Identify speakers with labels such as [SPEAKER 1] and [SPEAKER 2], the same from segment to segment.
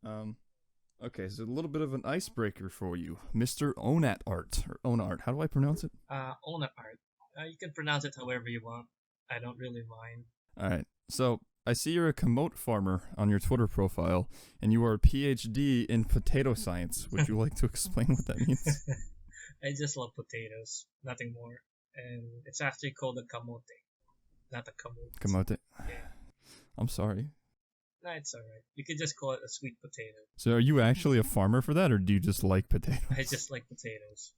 [SPEAKER 1] Um, okay, so a little bit of an icebreaker for you, Mr. ONATART or ONART. How do I pronounce it?
[SPEAKER 2] ONATART. You can pronounce it however you want. I don't really mind.
[SPEAKER 1] All right. So I see you're a komoot farmer on your Twitter profile, and you are a PhD in potato science. Would you like to explain what that means?
[SPEAKER 2] I just love potatoes, nothing more. And it's actually called a kamote, not a kamut.
[SPEAKER 1] Kamote.
[SPEAKER 2] Yeah.
[SPEAKER 1] I'm sorry.
[SPEAKER 2] No, it's alright. You could just call it a sweet potato.
[SPEAKER 1] So are you actually a farmer for that, or do you just like potatoes?
[SPEAKER 2] I just like potatoes,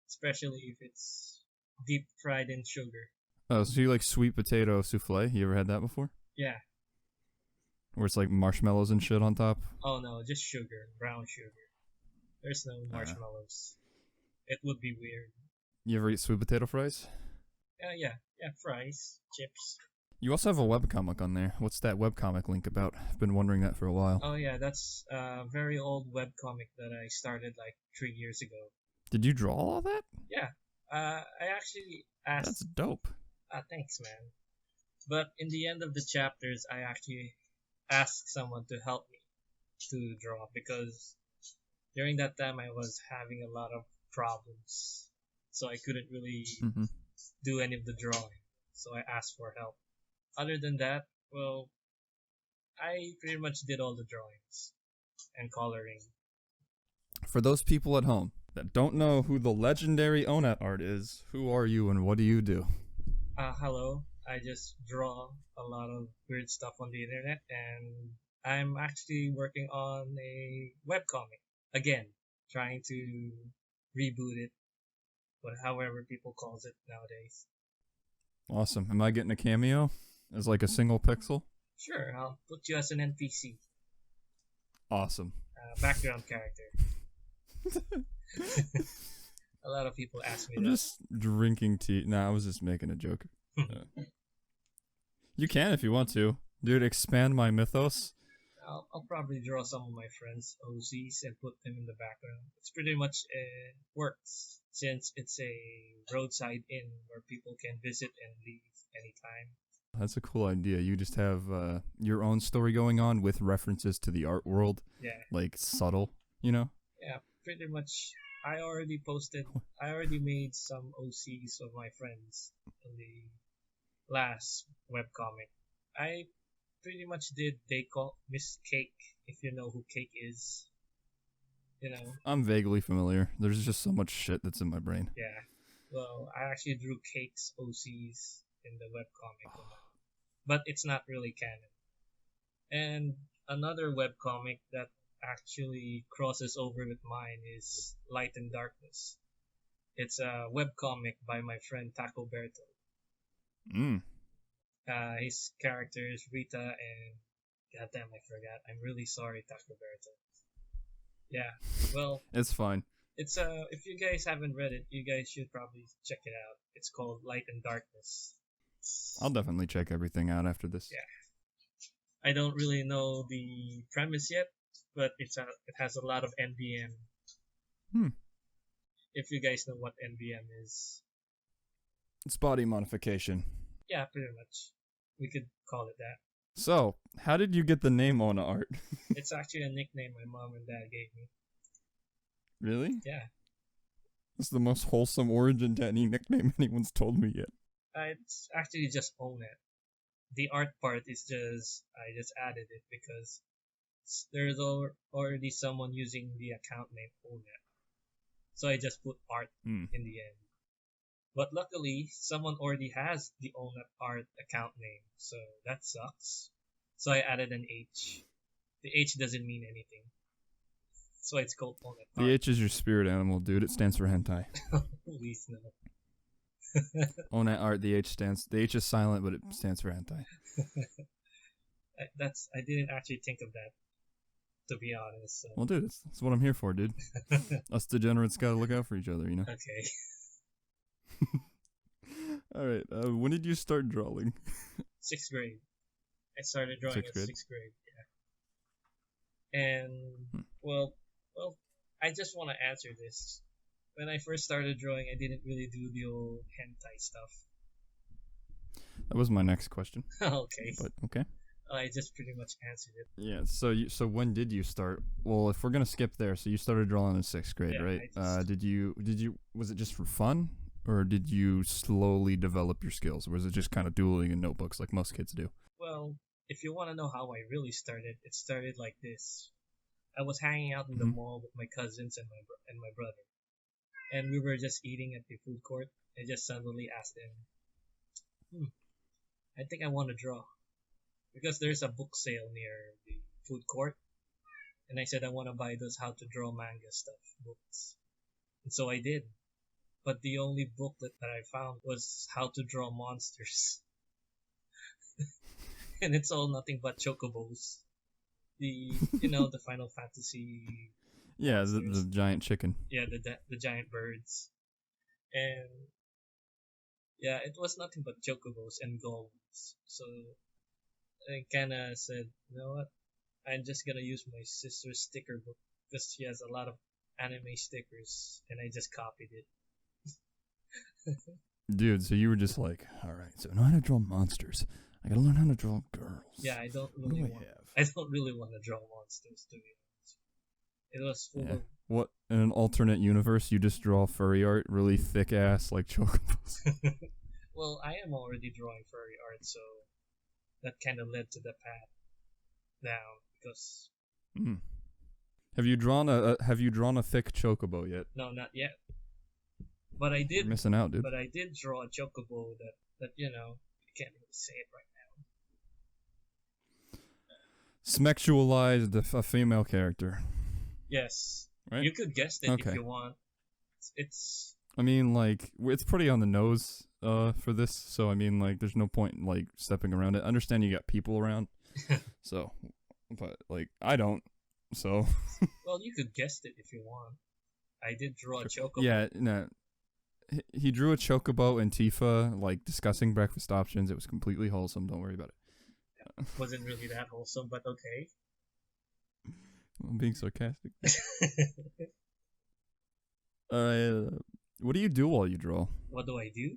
[SPEAKER 2] especially if it's deep fried in sugar.
[SPEAKER 1] Oh, so you like sweet potato souffle? You ever had that before?
[SPEAKER 2] Yeah.
[SPEAKER 1] Where it's like marshmallows and shit on top?
[SPEAKER 2] Oh no, just sugar, brown sugar. There's no marshmallows. It would be weird.
[SPEAKER 1] You ever eat sweet potato fries?
[SPEAKER 2] Yeah, fries, chips.
[SPEAKER 1] You also have a webcomic on there. What's that webcomic link about? I've been wondering that for a while.
[SPEAKER 2] Oh yeah, that's a very old webcomic that I started like 3 years ago.
[SPEAKER 1] Did you draw all that?
[SPEAKER 2] Yeah, I actually asked.
[SPEAKER 1] That's dope.
[SPEAKER 2] Thanks, man. But in the end of the chapters, I actually asked someone to help me to draw because during that time I was having a lot of problems, so I couldn't really do any of the drawing. So I asked for help. Other than that, well, I pretty much did all the drawings and coloring.
[SPEAKER 1] For those people at home that don't know who the legendary ONATART is, who are you and what do you do?
[SPEAKER 2] Hello. I just draw a lot of weird stuff on the internet, and I'm actually working on a webcomic. Again, trying to reboot it, but however people calls it nowadays.
[SPEAKER 1] Awesome. Am I getting a cameo as like a single pixel?
[SPEAKER 2] Sure, I'll put you as an NPC.
[SPEAKER 1] Awesome.
[SPEAKER 2] Background character. A lot of people ask me
[SPEAKER 1] I'm
[SPEAKER 2] that.
[SPEAKER 1] just drinking tea. Nah, I was just making a joke. You can if you want to. Dude, expand my mythos.
[SPEAKER 2] I'll probably draw some of my friends' OCs and put them in the background. It's pretty much works since it's a roadside inn where people can visit and leave anytime.
[SPEAKER 1] That's a cool idea. You just have your own story going on with references to the art world.
[SPEAKER 2] Yeah.
[SPEAKER 1] Like subtle, you know?
[SPEAKER 2] Yeah, pretty much. I already made some OCs of my friends in the last webcomic. I pretty much did They Call Miss Cake, if you know who Cake is. You know?
[SPEAKER 1] I'm vaguely familiar. There's just so much shit that's in my brain.
[SPEAKER 2] Yeah. Well, I actually drew Cake's OCs in the webcomic. But it's not really canon. And another webcomic that actually crosses over with mine is Light and Darkness. It's a webcomic by my friend Taco Berto. His character is Rita, and goddamn, I forgot. I'm really sorry, Taco Berto. Yeah, well,
[SPEAKER 1] it's fine.
[SPEAKER 2] It's if you guys haven't read it, you guys should probably check it out. It's called Light and Darkness.
[SPEAKER 1] I'll definitely check everything out after this.
[SPEAKER 2] Yeah, I don't really know the premise yet, but it has a lot of NVM. If you guys know what NVM is,
[SPEAKER 1] it's body modification.
[SPEAKER 2] Yeah, pretty much. We could call it that.
[SPEAKER 1] So, how did you get the name ONATART?
[SPEAKER 2] It's actually a nickname my mom and dad gave me.
[SPEAKER 1] Really?
[SPEAKER 2] Yeah.
[SPEAKER 1] It's the most wholesome origin to any nickname anyone's told me yet.
[SPEAKER 2] It's actually just ONAT. The art part is I just added it because there's already someone using the account name ONAT. So I just put art in the end. But luckily, someone already has the ONATART account name, so that sucks. So I added an H. The H doesn't mean anything. So it's called ONATART.
[SPEAKER 1] The H is your spirit animal, dude. It stands for hentai.
[SPEAKER 2] Please no.
[SPEAKER 1] ONATART, the H is silent, but it stands for hentai.
[SPEAKER 2] I didn't actually think of that, to be honest. So.
[SPEAKER 1] Well, dude, that's what I'm here for, dude. Us degenerates gotta look out for each other, you know?
[SPEAKER 2] Okay.
[SPEAKER 1] Alright, when did you start drawing?
[SPEAKER 2] 6th grade. I started drawing in 6th grade, yeah. And, well, I just want to answer this. When I first started drawing, I didn't really do the old hentai stuff.
[SPEAKER 1] That was my next question.
[SPEAKER 2] Okay.
[SPEAKER 1] But, okay.
[SPEAKER 2] I just pretty much answered it.
[SPEAKER 1] Yeah. So when did you start? Well, if we're gonna skip there, so you started drawing in 6th grade,
[SPEAKER 2] Yeah,
[SPEAKER 1] right? Did you was it just for fun, or did you slowly develop your skills, or was it just kind of doodling in notebooks like most kids do?
[SPEAKER 2] Well, if you want to know how I really started, it started like this. I was hanging out in the
[SPEAKER 1] Mhm.
[SPEAKER 2] mall with my cousins and my brother, and we were just eating at the food court. I just suddenly asked him, I think I want to draw because there's a book sale near the food court, and I said I want to buy those how to draw manga stuff books, and so I did. But the only booklet that I found was how to draw monsters, and it's all nothing but chocobos. The Final Fantasy
[SPEAKER 1] Yeah,
[SPEAKER 2] monsters.
[SPEAKER 1] the giant chicken.
[SPEAKER 2] Yeah, the giant birds, and yeah, it was nothing but chocobos and golems. So I kind of said, you know what? I'm just gonna use my sister's sticker book because she has a lot of anime stickers, and I just copied it.
[SPEAKER 1] Dude, so you were just like, all right, so I know how to draw monsters. I gotta learn how to draw girls.
[SPEAKER 2] Yeah, I don't
[SPEAKER 1] What do
[SPEAKER 2] really
[SPEAKER 1] I
[SPEAKER 2] want.
[SPEAKER 1] have?
[SPEAKER 2] I don't really want to draw monsters, to be honest. It was full
[SPEAKER 1] Yeah.
[SPEAKER 2] of.
[SPEAKER 1] What, in an alternate universe, you just draw furry art, really thick ass, like chocobos?
[SPEAKER 2] Well, I am already drawing furry art, so that kind of led to the path down because
[SPEAKER 1] Mm. Have you drawn a thick chocobo yet?
[SPEAKER 2] no, not yet. But I
[SPEAKER 1] You're
[SPEAKER 2] did.
[SPEAKER 1] missing out, dude.
[SPEAKER 2] But I did draw a chocobo that I can't really say it right now.
[SPEAKER 1] Smexualized a female character,
[SPEAKER 2] Yes,
[SPEAKER 1] right?
[SPEAKER 2] you could guess it
[SPEAKER 1] Okay.
[SPEAKER 2] if you want. It's
[SPEAKER 1] I mean, like, it's pretty on the nose for this, so I mean, like, there's no point in, like, stepping around it. I understand you got people around, so, but, like, I don't, so.
[SPEAKER 2] well, you could guess it if you want. I did draw a chocobo.
[SPEAKER 1] Yeah, no. He drew a chocobo and Tifa, like, discussing breakfast options. It was completely wholesome. Don't worry about it.
[SPEAKER 2] Wasn't really that wholesome, but okay.
[SPEAKER 1] I'm being sarcastic. What do you do while you draw?
[SPEAKER 2] What do I do?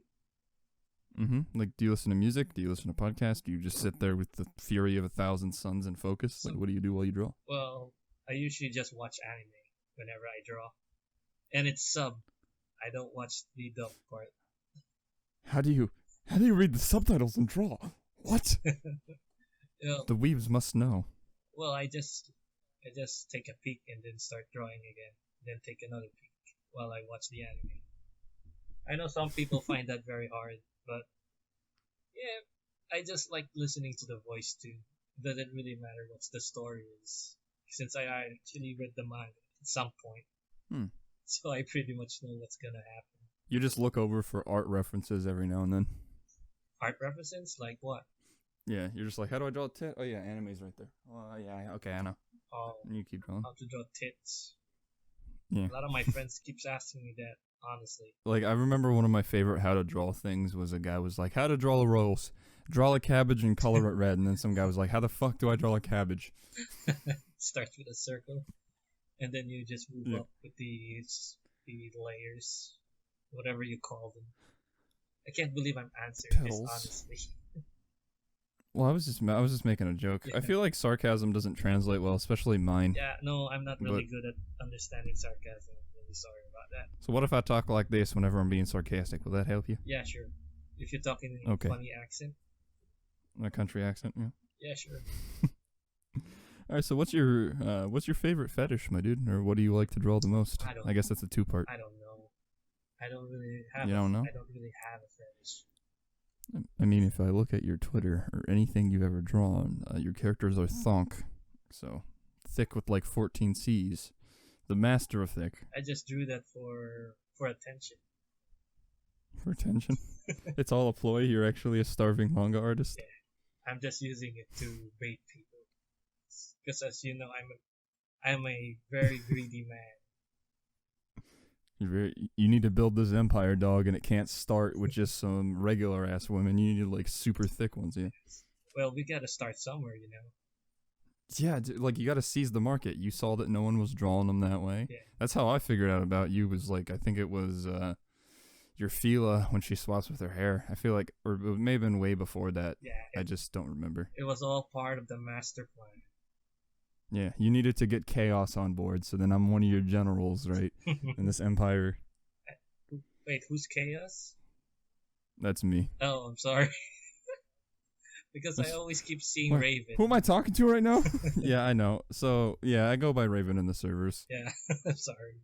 [SPEAKER 1] Like, do you listen to music? Do you listen to podcasts? Do you just sit there with the fury of 1,000 suns and focus? Like, what do you do while you draw?
[SPEAKER 2] Well, I usually just watch anime whenever I draw, and it's sub. I don't watch the dub part.
[SPEAKER 1] How do you read the subtitles and draw? What? The weebs must know.
[SPEAKER 2] Well, I just take a peek and then start drawing again, then take another peek while I watch the anime. I know some people find that very hard, but yeah, I just like listening to the voice too. It doesn't really matter what the story is, since I actually read the manga at some point. So I pretty much know what's gonna happen.
[SPEAKER 1] You just look over for art references every now and then.
[SPEAKER 2] Art references? Like what?
[SPEAKER 1] Yeah, you're just like, how do I draw a tit? Oh yeah, anime's right there. Oh yeah, okay, I know.
[SPEAKER 2] Oh,
[SPEAKER 1] And you keep drawing.
[SPEAKER 2] how to draw tits.
[SPEAKER 1] Yeah.
[SPEAKER 2] A lot of my friends keeps asking me that, honestly.
[SPEAKER 1] Like, I remember one of my favorite how to draw things was a guy was like, how to draw a rose. Draw a cabbage and color it red. And then some guy was like, how the fuck do I draw a cabbage?
[SPEAKER 2] Starts with a circle, and then you just move up with the layers, whatever you call them. I can't believe I'm answering
[SPEAKER 1] Petals.
[SPEAKER 2] this, honestly.
[SPEAKER 1] Well, I was just making a joke.
[SPEAKER 2] Yeah.
[SPEAKER 1] I feel like sarcasm doesn't translate well, especially mine.
[SPEAKER 2] Yeah, no, I'm not really good at understanding sarcasm. I'm really sorry about that.
[SPEAKER 1] So what if I talk like this whenever I'm being sarcastic? Will that help you?
[SPEAKER 2] Yeah, sure. If you're talking in a funny accent.
[SPEAKER 1] A country accent, yeah.
[SPEAKER 2] Yeah, sure.
[SPEAKER 1] All right, so what's your favorite fetish, my dude? Or what do you like to draw the most? I guess that's a two-part.
[SPEAKER 2] I don't know. I don't really have.
[SPEAKER 1] You don't know?
[SPEAKER 2] I don't really have a fetish.
[SPEAKER 1] I mean, if I look at your Twitter or anything you've ever drawn, your characters are thonk, so thick with like 14 C's, the master of thick.
[SPEAKER 2] I just drew that for attention.
[SPEAKER 1] For attention? It's all a ploy. You're actually a starving manga artist.
[SPEAKER 2] Yeah, I'm just using it to bait people. Because as you know, I'm a very greedy man.
[SPEAKER 1] You need to build this empire, dog, and it can't start with just some regular ass women. You need like super thick ones, yeah.
[SPEAKER 2] Well, we gotta start somewhere, you know.
[SPEAKER 1] Yeah, like you gotta seize the market. You saw that no one was drawing them that way.
[SPEAKER 2] Yeah.
[SPEAKER 1] That's how I figured out about you. Was like I think it was your Fila when she swaps with her hair. I feel like, or it may have been way before that.
[SPEAKER 2] Yeah,
[SPEAKER 1] I just don't remember.
[SPEAKER 2] it was all part of the master plan.
[SPEAKER 1] Yeah, you needed to get Chaos on board, so then I'm one of your generals, right? In this empire.
[SPEAKER 2] Wait, who's Chaos?
[SPEAKER 1] That's me.
[SPEAKER 2] Oh, I'm sorry. Because I always keep seeing
[SPEAKER 1] What?
[SPEAKER 2] Raven.
[SPEAKER 1] Who am I talking to right now? Yeah, I know. So, yeah, I go by Raven in the servers.
[SPEAKER 2] Yeah, I'm sorry.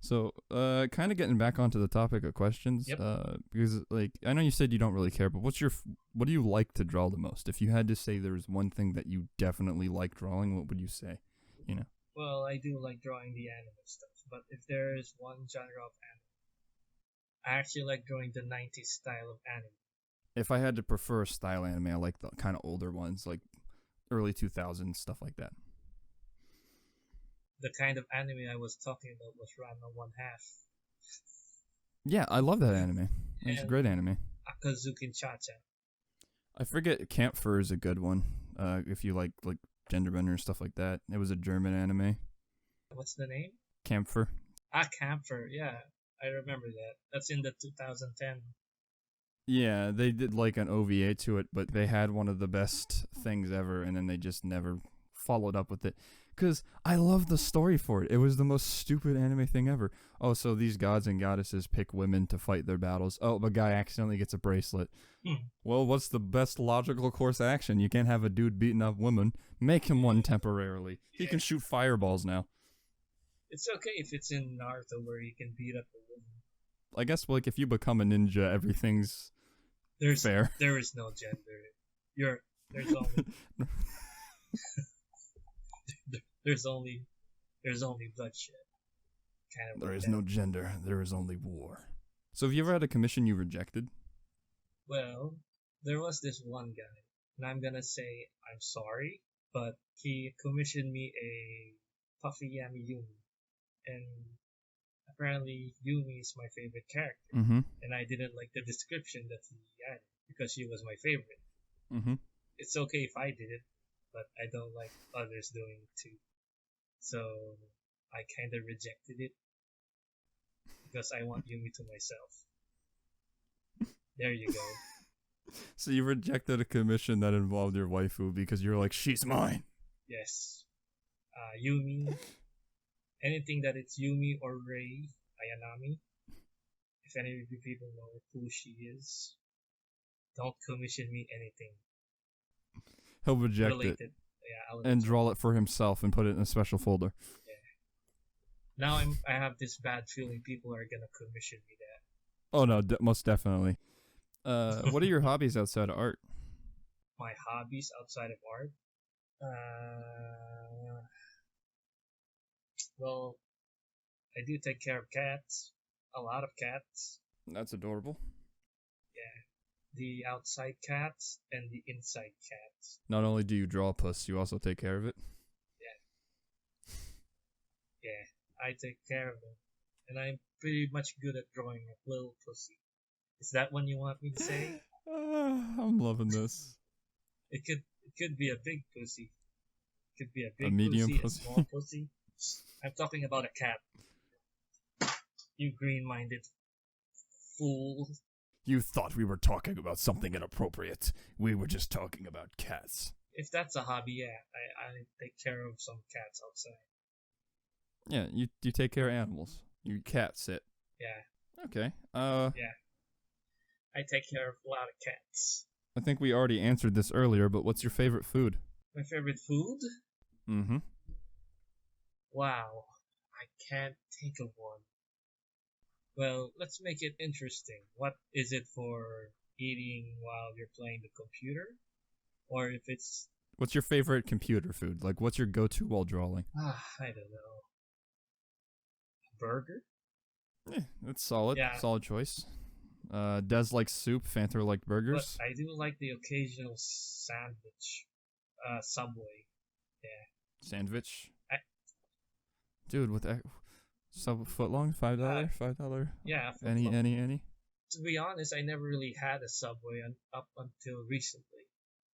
[SPEAKER 1] So, kind of getting back onto the topic of questions,
[SPEAKER 2] Yep.
[SPEAKER 1] because, like, I know you said you don't really care, but what do you like to draw the most? If you had to say there's one thing that you definitely like drawing, what would you say? You know?
[SPEAKER 2] Well, I do like drawing the anime stuff, but if there is one genre of anime, I actually like drawing the 90s style of anime.
[SPEAKER 1] If I had to prefer a style anime, I like the kind of older ones, like early 2000s, stuff like that.
[SPEAKER 2] The kind of anime I was talking about was Ranma 1/2.
[SPEAKER 1] Yeah, I love that anime. It's a
[SPEAKER 2] And
[SPEAKER 1] great anime.
[SPEAKER 2] Akazukin Cha-Cha.
[SPEAKER 1] I forget Campfire is a good one. If you like genderbender and stuff like that. It was a German anime.
[SPEAKER 2] What's the name?
[SPEAKER 1] Campfire.
[SPEAKER 2] Camper, yeah. I remember that. That's in the 2010.
[SPEAKER 1] Yeah, they did like an OVA to it, but they had one of the best things ever, and then they just never followed up with it. Because I love the story for it. It was the most stupid anime thing ever. Oh, so these gods and goddesses pick women to fight their battles. Oh, a guy accidentally gets a bracelet. Well, what's the best logical course of action? You can't have a dude beating up women. Make him one temporarily. He can shoot fireballs now.
[SPEAKER 2] It's okay if it's in Naruto where you can beat up a woman.
[SPEAKER 1] I guess like if you become a ninja, everything's fair.
[SPEAKER 2] There is no gender. There's only there's only bloodshed. Kind of.
[SPEAKER 1] There is no gender. There is only war. So have you ever had a commission you rejected?
[SPEAKER 2] Well, there was this one guy, and I'm gonna say I'm sorry, but he commissioned me a Puffy Yami Yumi, and apparently Yumi is my favorite character, and I didn't like the description that he had because she was my favorite. It's okay if I did it, but I don't like others doing it too. So I kind of rejected it because I want Yumi to myself. There you go.
[SPEAKER 1] So you rejected a commission that involved your waifu because you're like, she's mine.
[SPEAKER 2] Yes. Yumi. Anything that it's Yumi or Rei Ayanami. If any of you people know who she is, don't commission me anything.
[SPEAKER 1] He'll reject
[SPEAKER 2] related.
[SPEAKER 1] it.
[SPEAKER 2] Yeah,
[SPEAKER 1] and draw it for himself and put it in a special folder.
[SPEAKER 2] Yeah. Now I have this bad feeling people are gonna commission me that.
[SPEAKER 1] Oh no, most definitely. What are your hobbies outside of art?
[SPEAKER 2] My hobbies outside of art? Well, I do take care of cats. A lot of cats.
[SPEAKER 1] That's adorable.
[SPEAKER 2] Yeah. The outside cats and the inside cats.
[SPEAKER 1] Not only do you draw a puss, you also take care of it?
[SPEAKER 2] Yeah, I take care of them. And I'm pretty much good at drawing a little pussy. Is that one you want me to say?
[SPEAKER 1] I'm loving this.
[SPEAKER 2] It could be a big pussy. It could be a big
[SPEAKER 1] medium
[SPEAKER 2] pussy,
[SPEAKER 1] pussy.
[SPEAKER 2] a small pussy. I'm talking about a cat. You green-minded fool.
[SPEAKER 1] You thought we were talking about something inappropriate. We were just talking about cats.
[SPEAKER 2] If that's a hobby, yeah, I take care of some cats outside.
[SPEAKER 1] Yeah, you take care of animals. You cat sit.
[SPEAKER 2] Yeah.
[SPEAKER 1] Okay.
[SPEAKER 2] Yeah. I take care of a lot of cats.
[SPEAKER 1] I think we already answered this earlier, but what's your favorite food?
[SPEAKER 2] My favorite food?
[SPEAKER 1] Mm-hmm.
[SPEAKER 2] Wow. I can't think of one. Well, let's make it interesting. What is it for eating while you're playing the computer? Or if it's...
[SPEAKER 1] What's your favorite computer food? Like, what's your go-to while drawing?
[SPEAKER 2] I don't know. A burger?
[SPEAKER 1] Yeah, that's solid.
[SPEAKER 2] Yeah.
[SPEAKER 1] Solid choice. Des likes soup. Fanther likes burgers.
[SPEAKER 2] But I do like the occasional sandwich. Subway. Yeah.
[SPEAKER 1] Sandwich. Dude, with that... footlong? $5? $5?
[SPEAKER 2] Yeah.
[SPEAKER 1] Any?
[SPEAKER 2] To be honest, I never really had a Subway up until recently.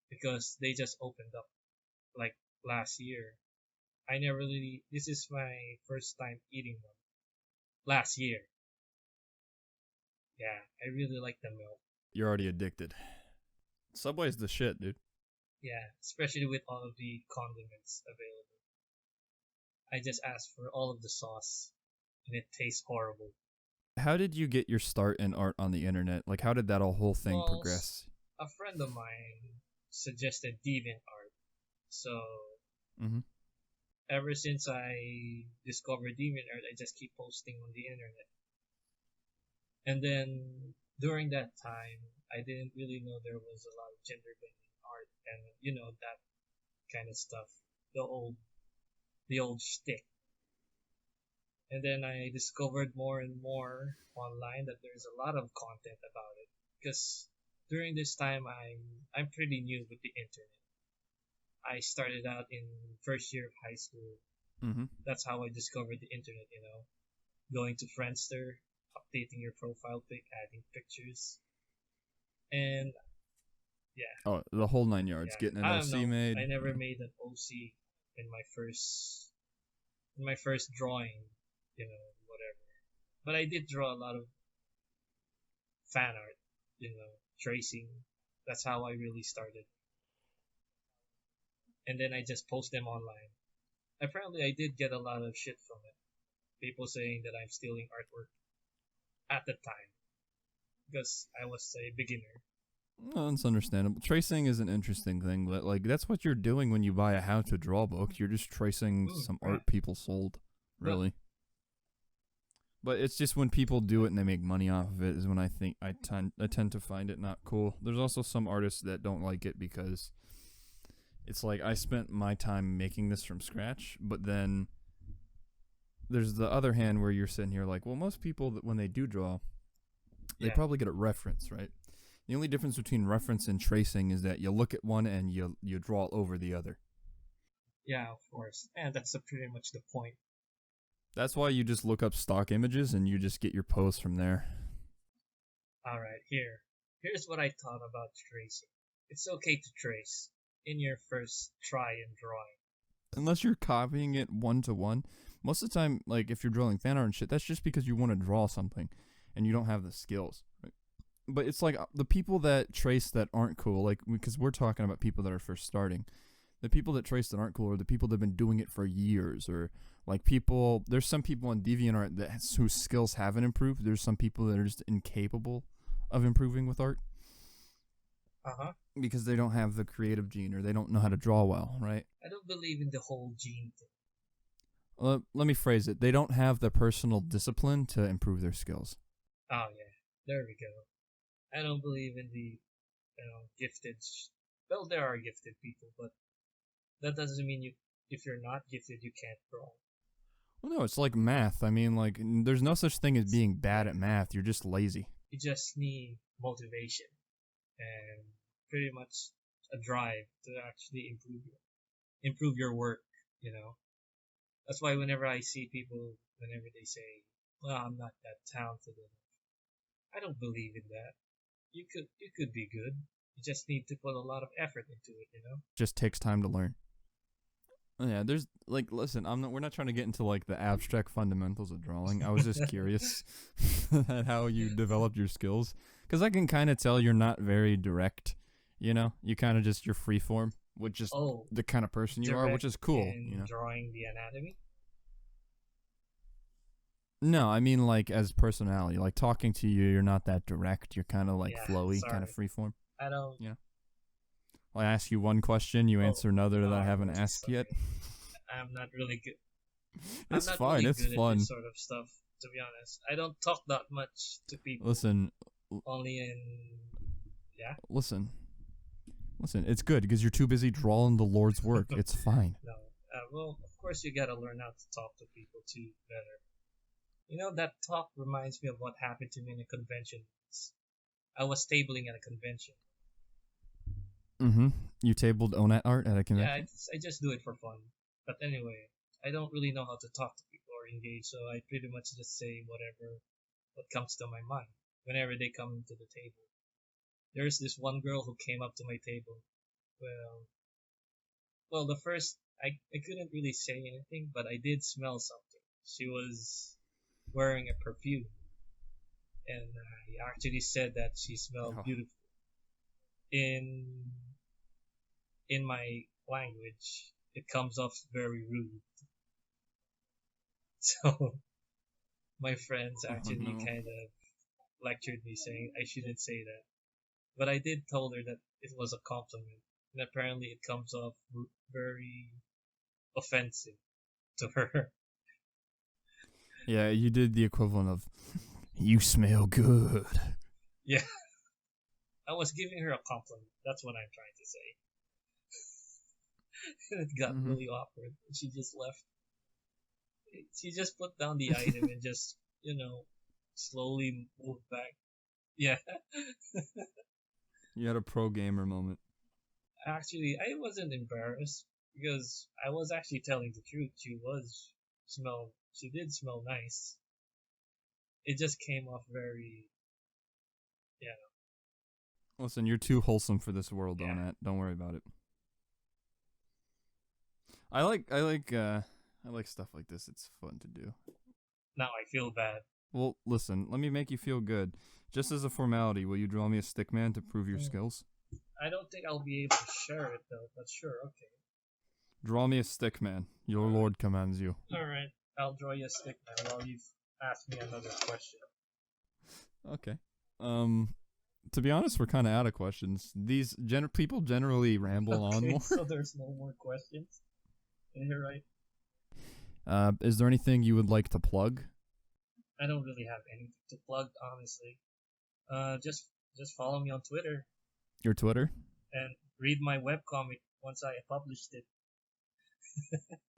[SPEAKER 2] Because they just opened up. Like, last year. I never really... This is my first time eating one. Last year. Yeah, I really like the milk.
[SPEAKER 1] You're already addicted. Subway's the shit, dude.
[SPEAKER 2] Yeah, especially with all of the condiments available. I just asked for all of the sauce, and it tastes horrible.
[SPEAKER 1] How did you get your start in art on the internet? Like, how did that whole thing
[SPEAKER 2] Well,
[SPEAKER 1] progress?
[SPEAKER 2] a friend of mine suggested DeviantArt, so
[SPEAKER 1] Mm-hmm.
[SPEAKER 2] ever since I discovered DeviantArt, I just keep posting on the internet. And then during that time, I didn't really know there was a lot of gender bending art and that kind of stuff, the old shtick. And then I discovered more and more online that there's a lot of content about it. Because during this time, I'm pretty new with the internet. I started out in first year of high school.
[SPEAKER 1] Mm-hmm.
[SPEAKER 2] That's how I discovered the internet. Going to Friendster, updating your profile pic, adding pictures, and yeah.
[SPEAKER 1] Oh, the whole 9 yards.
[SPEAKER 2] Yeah.
[SPEAKER 1] Getting an
[SPEAKER 2] I don't
[SPEAKER 1] OC
[SPEAKER 2] know.
[SPEAKER 1] made.
[SPEAKER 2] I never made an OC in my first drawing, whatever. But I did draw a lot of fan art, tracing. That's how I really started. And then I just post them online. Apparently, I did get a lot of shit from it. People saying that I'm stealing artwork at the time because I was a beginner.
[SPEAKER 1] Well, that's understandable. Tracing is an interesting thing, but like that's what you're doing when you buy a how to draw book. You're just tracing some
[SPEAKER 2] Right.
[SPEAKER 1] art people sold, really. But it's just when people do it and they make money off of it is when I think I tend to find it not cool. There's also some artists that don't like it because it's like I spent my time making this from scratch, but then there's the other hand where you're sitting here like, well, most people that when they do draw, they probably get a reference, right? The only difference between reference and tracing is that you look at one and you draw over the other.
[SPEAKER 2] Yeah, of course. And that's pretty much the point.
[SPEAKER 1] That's why you just look up stock images and you just get your pose from there.
[SPEAKER 2] Alright, here's what I thought about tracing. It's okay to trace in your first try in drawing.
[SPEAKER 1] Unless you're copying it one to one. Most of the time, like if you're drawing fan art and shit, that's just because you want to draw something and you don't have the skills. Right? But it's like the people that trace that aren't cool, like because we're talking about people that are first starting. The people that trace that aren't cool are the people that have been doing it for years, or like people. There's some people on DeviantArt whose skills haven't improved. There's some people that are just incapable of improving with art. Because they don't have the creative gene or they don't know how to draw well, right?
[SPEAKER 2] I don't believe in the whole gene thing.
[SPEAKER 1] Let me phrase it. They don't have the personal discipline to improve their skills.
[SPEAKER 2] Oh yeah, there we go. I don't believe in the gifted. Well, there are gifted people, but that doesn't mean if you're not gifted, you can't draw.
[SPEAKER 1] Well, no, it's like math. I mean, like, there's no such thing as being bad at math. You're just lazy.
[SPEAKER 2] You just need motivation and pretty much a drive to actually improve your work. That's why whenever I see people, whenever they say, "Well, I'm not that talented enough," I don't believe in that. You could be good. You just need to put a lot of effort into it.
[SPEAKER 1] Just takes time to learn. Yeah, there's like, listen, we're not trying to get into like the abstract fundamentals of drawing. I was just curious at how you developed your skills, because I can kind of tell you're not very direct. You kind of just you're free form, which is the kind of person you are, which is cool.
[SPEAKER 2] Drawing the anatomy.
[SPEAKER 1] No, I mean like as personality, like talking to you, you're not that direct. You're kind of like flowy, kind of free form.
[SPEAKER 2] I don't.
[SPEAKER 1] I ask you one question, you answer another that I haven't asked yet.
[SPEAKER 2] I'm not really good.
[SPEAKER 1] It's
[SPEAKER 2] I'm not
[SPEAKER 1] fine.
[SPEAKER 2] Really
[SPEAKER 1] it's
[SPEAKER 2] good
[SPEAKER 1] fun.
[SPEAKER 2] At this sort of stuff, to be honest. I don't talk that much to people.
[SPEAKER 1] Listen.
[SPEAKER 2] Only in. Yeah.
[SPEAKER 1] Listen. It's good because you're too busy drawing the Lord's work. It's fine.
[SPEAKER 2] No. Well, of course you gotta learn how to talk to people too better. That talk reminds me of what happened to me in a convention. I was tabling at a convention.
[SPEAKER 1] Mm-hmm. You tabled ONATART at a convention?
[SPEAKER 2] Yeah, I just do it for fun. But anyway, I don't really know how to talk to people or engage, so I pretty much just say what comes to my mind whenever they come to the table. There's this one girl who came up to my table. Well, the first, I couldn't really say anything, but I did smell something. She was wearing a perfume. and I actually said that she smelled
[SPEAKER 1] Oh.
[SPEAKER 2] beautiful. In in my language, it comes off very rude. So my friends
[SPEAKER 1] Oh
[SPEAKER 2] actually
[SPEAKER 1] no.
[SPEAKER 2] kind of lectured me saying I shouldn't say that. But I did told her that it was a compliment, and apparently it comes off very offensive to her.
[SPEAKER 1] Yeah, you did the equivalent of "You smell good."
[SPEAKER 2] Yeah, I was giving her a compliment. That's what I'm trying to say. And it got
[SPEAKER 1] Mm-hmm.
[SPEAKER 2] really awkward. She just left. She just put down the item and just, slowly moved back. Yeah.
[SPEAKER 1] You had a pro gamer moment.
[SPEAKER 2] Actually, I wasn't embarrassed because I was actually telling the truth. She did smell nice. It just came off very, yeah,
[SPEAKER 1] Listen, you're too wholesome for this world,
[SPEAKER 2] yeah.
[SPEAKER 1] Onat. Don't worry about it. I like stuff like this. It's fun to do.
[SPEAKER 2] Now I feel bad.
[SPEAKER 1] Well, listen, let me make you feel good. Just as a formality, will you draw me a stick man to prove your
[SPEAKER 2] Mm,
[SPEAKER 1] skills?
[SPEAKER 2] I don't think I'll be able to share it though, but sure, okay.
[SPEAKER 1] Draw me a stick man. Your
[SPEAKER 2] Alright.
[SPEAKER 1] lord commands you.
[SPEAKER 2] Alright, I'll draw you a stick man while you ask me another question.
[SPEAKER 1] Okay. To be honest, we're kind of out of questions. These people generally ramble on
[SPEAKER 2] Okay,
[SPEAKER 1] more.
[SPEAKER 2] so there's no more questions in here, right?
[SPEAKER 1] Is there anything you would like to plug?
[SPEAKER 2] I don't really have anything to plug, honestly. Just follow me on Twitter
[SPEAKER 1] Your Twitter?
[SPEAKER 2] and read my webcomic once I published it.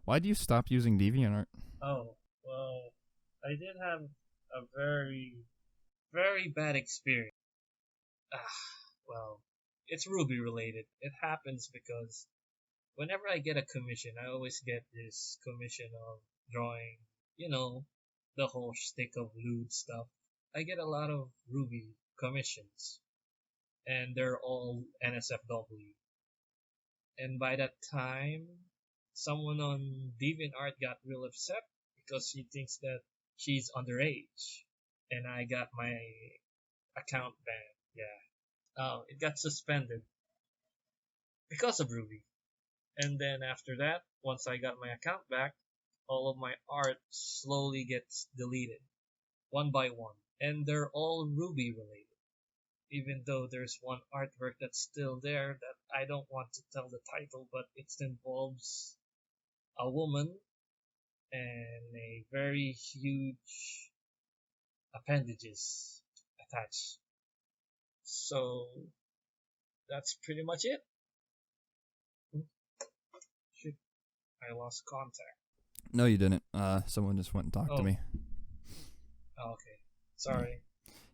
[SPEAKER 1] Why do you stop using DeviantArt?
[SPEAKER 2] Oh, well, I did have a very, very bad experience. Well, it's Ruby related. It happens because whenever I get a commission, I always get this commission of drawing, you know, the whole stick of lewd stuff. I get a lot of Ruby commissions, and they're all NSFW. And by that time, someone on DeviantArt got real upset because she thinks that she's underage, and I got my account banned. Yeah, it got suspended because of Ruby. And then after that, once I got my account back, all of my art slowly gets deleted, one by one. And they're all Ruby related. Even though there's one artwork that's still there that I don't want to tell the title, but it involves a woman and a very huge appendages attached. So that's pretty much it. Shoot, I lost contact.
[SPEAKER 1] No, you didn't. Someone just went and talked to
[SPEAKER 2] Oh,
[SPEAKER 1] me.
[SPEAKER 2] okay. Sorry.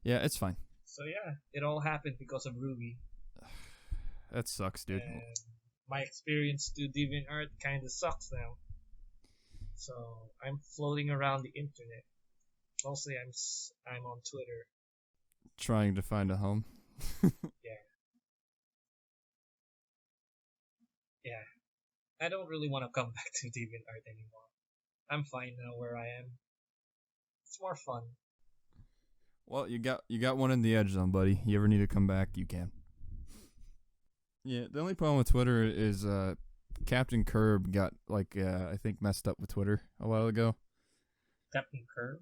[SPEAKER 1] Yeah, it's fine.
[SPEAKER 2] So yeah, it all happened because of Ruby.
[SPEAKER 1] That sucks, dude.
[SPEAKER 2] And my experience to DeviantArt kind of sucks now. So I'm floating around the internet. Mostly I'm on Twitter.
[SPEAKER 1] Trying to find a home.
[SPEAKER 2] Yeah, yeah. I don't really want to come back to DeviantArt anymore. I'm fine now where I am. It's more fun.
[SPEAKER 1] Well, you got one in the TheEdgeZone, buddy. You ever need to come back, you can. Yeah, the only problem with Twitter is Captain Curb got I think messed up with Twitter a while ago.
[SPEAKER 2] Captain Curb.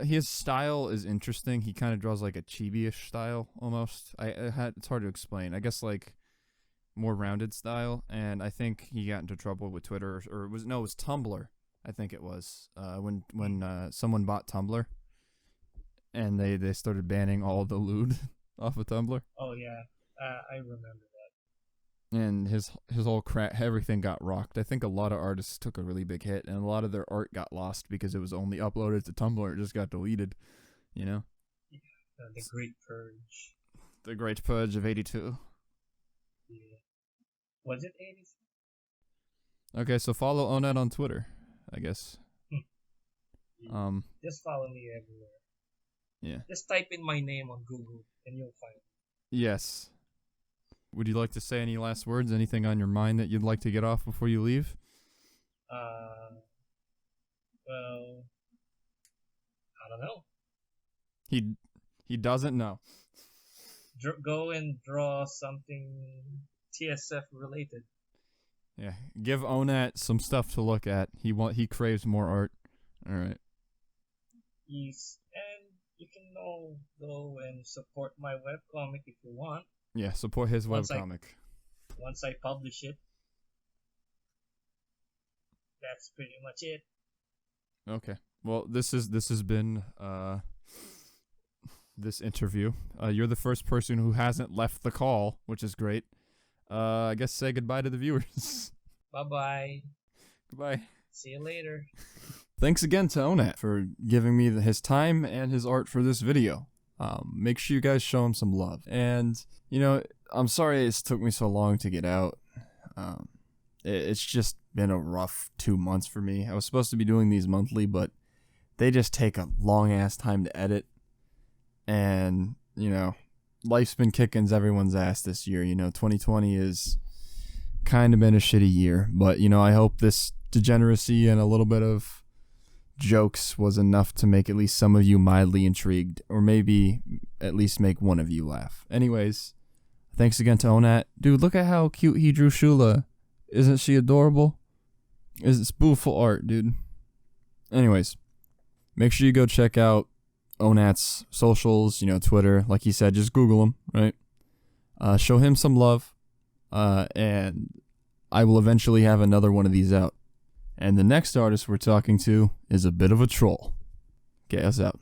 [SPEAKER 1] His style is interesting. He kind of draws like a chibi-ish style almost. It's hard to explain. I guess like more rounded style, and I think he got into trouble with Twitter, or it was Tumblr. I think it was when someone bought Tumblr, and they started banning all the lewd off of Tumblr,
[SPEAKER 2] Oh yeah, I remember
[SPEAKER 1] and his whole everything got rocked. I think a lot of artists took a really big hit, and a lot of their art got lost because it was only uploaded to Tumblr. It just got deleted, you know.
[SPEAKER 2] that. The Great Purge.
[SPEAKER 1] The Great Purge of '82.
[SPEAKER 2] Yeah. Was it 80s?
[SPEAKER 1] Okay, so follow Onat on Twitter, I guess.
[SPEAKER 2] Yeah. Just follow me everywhere.
[SPEAKER 1] Yeah.
[SPEAKER 2] Just type in my name on Google and you'll find me.
[SPEAKER 1] Yes. Would you like to say any last words? Anything on your mind that you'd like to get off before you leave?
[SPEAKER 2] Well, I don't know.
[SPEAKER 1] He He doesn't know.
[SPEAKER 2] Go and draw something TSF related.
[SPEAKER 1] Yeah, give Onat some stuff to look at. He craves more art. All right.
[SPEAKER 2] Yes, and you can go and support my webcomic if you want.
[SPEAKER 1] Yeah, support his
[SPEAKER 2] Once
[SPEAKER 1] webcomic.
[SPEAKER 2] Once I publish it, that's pretty much it.
[SPEAKER 1] Okay. Well, this has been this interview. You're the first person who hasn't left the call, which is great. I guess say goodbye to the viewers.
[SPEAKER 2] Bye-bye.
[SPEAKER 1] Goodbye.
[SPEAKER 2] See you later.
[SPEAKER 1] Thanks again to Onat for giving me his time and his art for this video. Make sure you guys show him some love. And, I'm sorry it's took me so long to get out. It's just been a rough 2 months for me. I was supposed to be doing these monthly, but they just take a long-ass time to edit. And, life's been kicking everyone's ass this year. 2020 is kind of been a shitty year. But, I hope this degeneracy and a little bit of jokes was enough to make at least some of you mildly intrigued, or maybe at least make one of you laugh. Anyways, thanks again to Onat. Dude, look at how cute he drew Shula. Isn't she adorable? It's beautiful art, dude. Anyways, make sure you go check out Onat's socials, Twitter. Like he said, just Google him, right? Show him some love, and I will eventually have another one of these out. And the next artist we're talking to is a bit of a troll. Get us out.